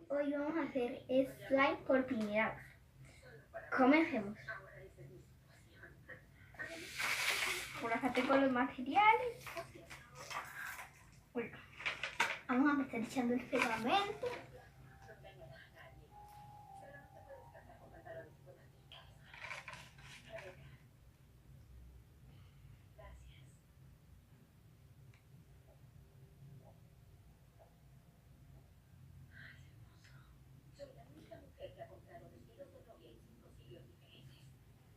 Hoy vamos a hacer slime por primera vez. Comencemos. Por acá tengo los materiales. Bueno, vamos a empezar echando el pegamento.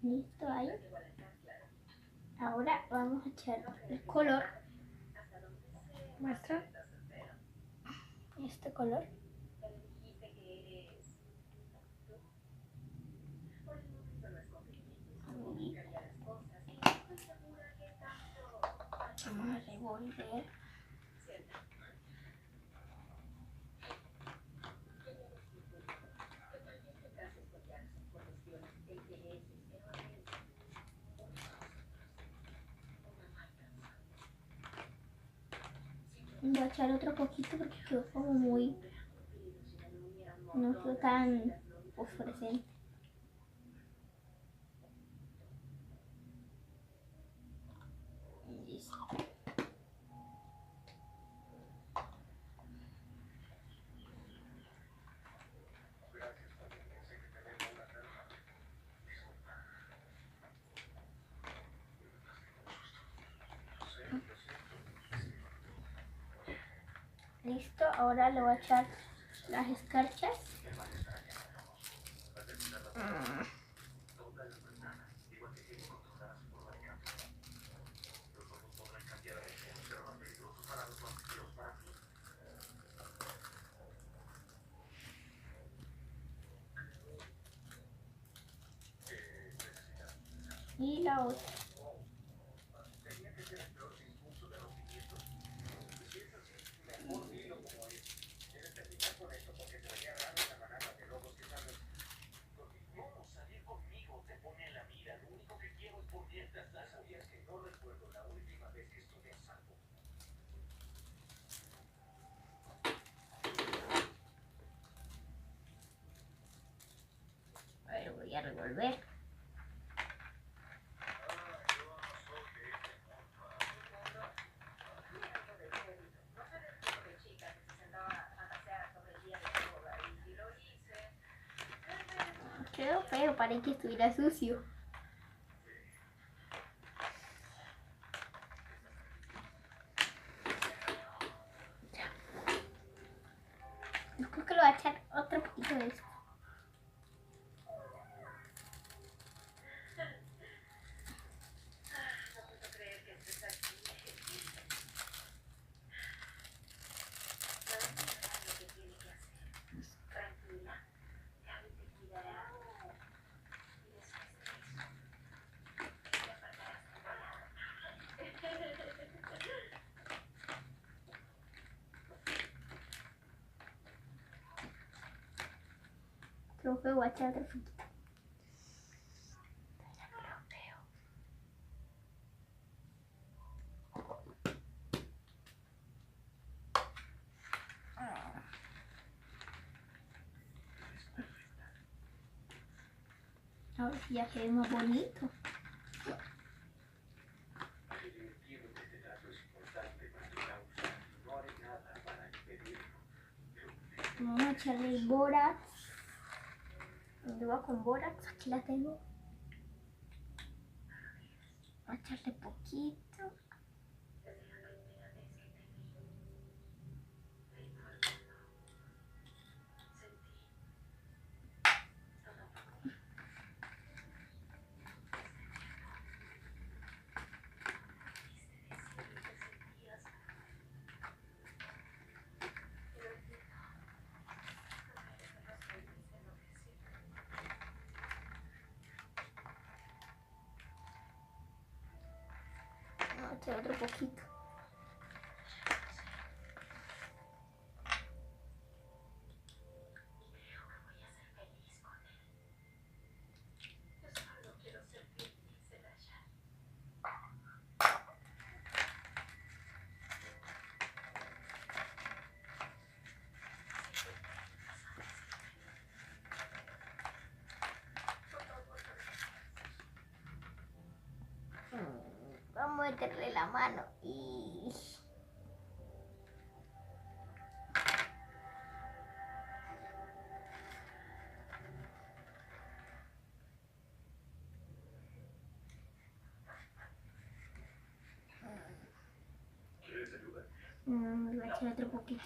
Listo ahí. Ahora vamos a echar el color. Muestra. Este color. Vamos a revolver. Voy a echar otro poquito porque quedó como muy... no quedó tan fosforescente. Listo. Listo, ahora le voy a echar las escarchas. Y la otra. A ver, voy a revolver. Quedó feo, parece que estuviera sucio. Yo creo que le voy a echar otro poquito de eso. Creo que voy a echar otro poquito. Ahora sí ya quedó más bonito. Vamos a echarle el bórax. ¿Dónde va con bórax? Aquí la tengo. Voy a echarle poquito. Voy a echar otro poquito. meterle la mano y... ¿Quieres ayuda? Me voy a echar otro poquito.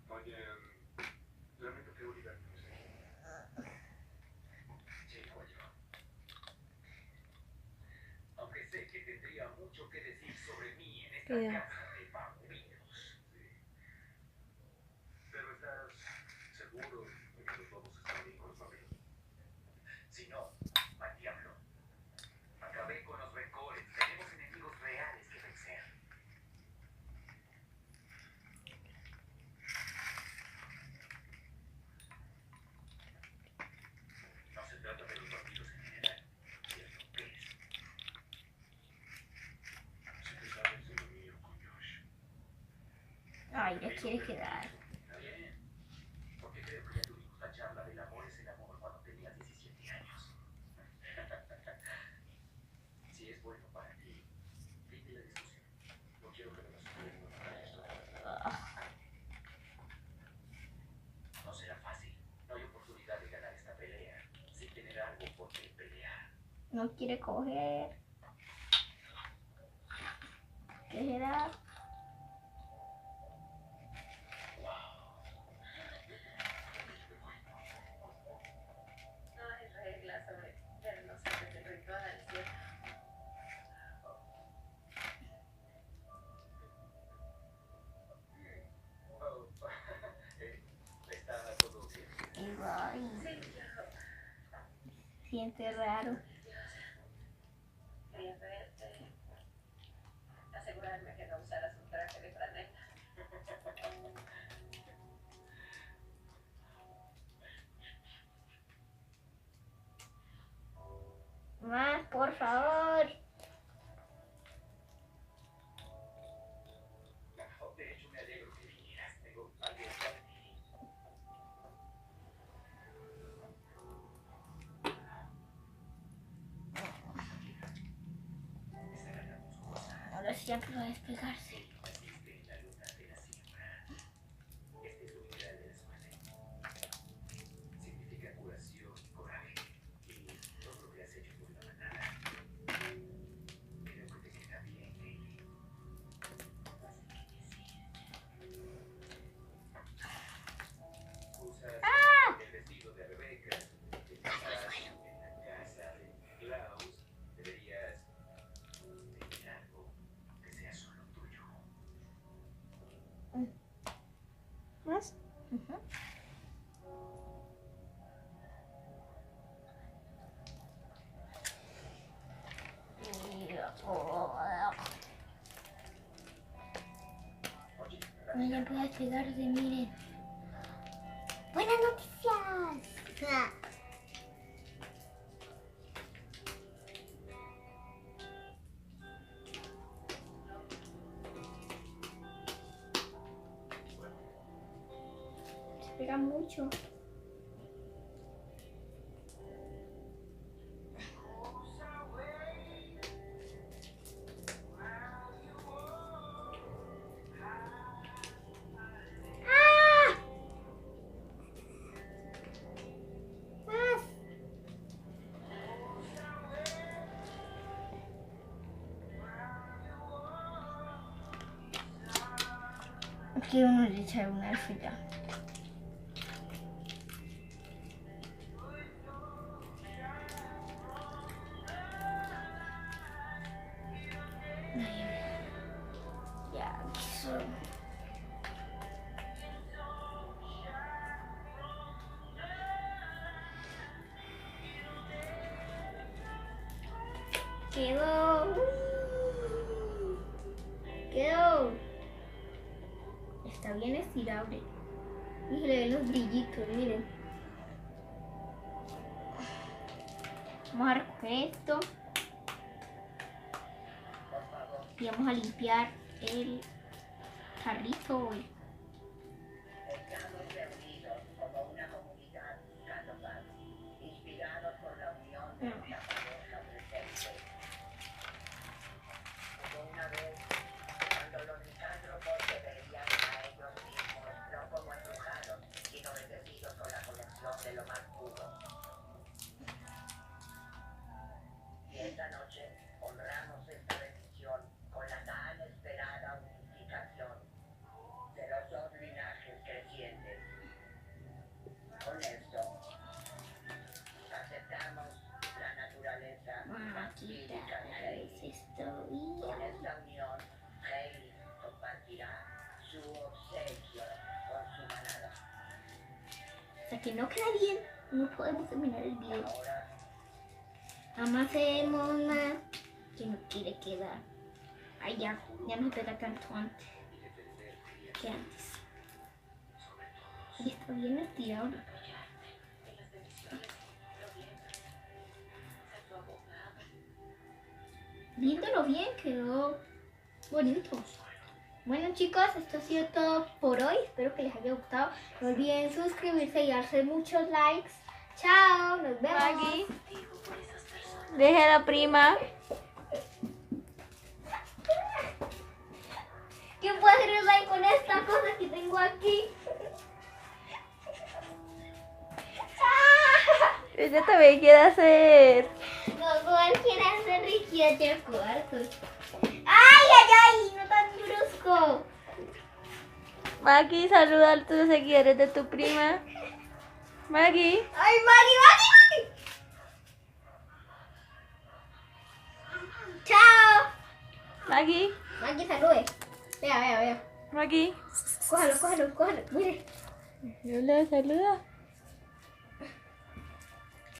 Oye, lamento que olvidarte. Sí, coño. Aunque sé que tendría mucho que decir sobre mí en esta casa de vampiros. Sí. Pero ¿estás seguro de que los lobos están bien con los vampiros? Si no, al diablo. Acabé con los rencores. Tenemos enemigos reales que vencer. No se trata de los vampiros en general, ¿cierto? ¿Qué es? Si te sabes de lo mío con Josh. Ay, ya quiere quedar. Está bien. Porque creo que ya tuvimos la charla del amor es el amor cuando tenías 17 años. Si es bueno para ti, fin de la discusión. No quiero que vengas sufriendo para esto. No será fácil. No hay oportunidad de ganar esta pelea sin tener algo por qué pelear. No quiere coger. ¿Qué será? No hay reglas sobre vernos antes del ritual, ¿cierto? Está todo bien. Ay, Sí, claro. siente raro. Quería verte. Asegurarme que no usaras un traje de franela. Más, por favor. De hecho, me alegro que vinieras. Tengo algo para ti. Esta gran musculosa. Ahora sí ya empezó a despegarse. Naciste en la luna de la siembra. Este es tu mineral de la suerte. Significa curación y coraje. Y todo lo que has hecho por la manada. Creo que te queda bien, Kaylee. Usas el vestido de Rebeca. Estás en la casa de Klaus. Deberías tener algo que sea solo tuyo. ¿Más? Ujú. Oye, Ay, ya empezó a despegarse, miren. Buenas noticias. Se pega mucho. Más. Aquí uno le echa una alfita. Ya, eso. Quedó. Quedó. Está bien estirable. Y se le ven los brillitos, miren. Vamos a recoger esto. Y vamos a limpiar el carrito. Estamos reunidos como una comunidad buscando paz, inspirados por la unión de nuestra pareja presente. hasta que no queda bien, no podemos terminar el video. Amasemos más, que no quiere quedar. Ay, ya no pega tanto antes que antes. Y está bien estirado. Viéndolo bien, quedó bonito. Bueno chicos, esto ha sido todo por hoy. Espero que les haya gustado. No olviden suscribirse y darse muchos likes. Chao, nos vemos. Maggie, deja a la prima. ¿Quién puede hacer el like con esta cosa que tengo aquí? Ella también quiere hacer. No, cualquiera hacer riqueza de cuartos. ¡Ay, ay, ay! No tan brusco. Maggie, saluda a tus seguidores de tu prima. Maggie. ¡Ay, Maggie! ¡Chao! Maggie. Maggie, salude. Vea. Maggie. Cójalo. Mire. Hola, saluda.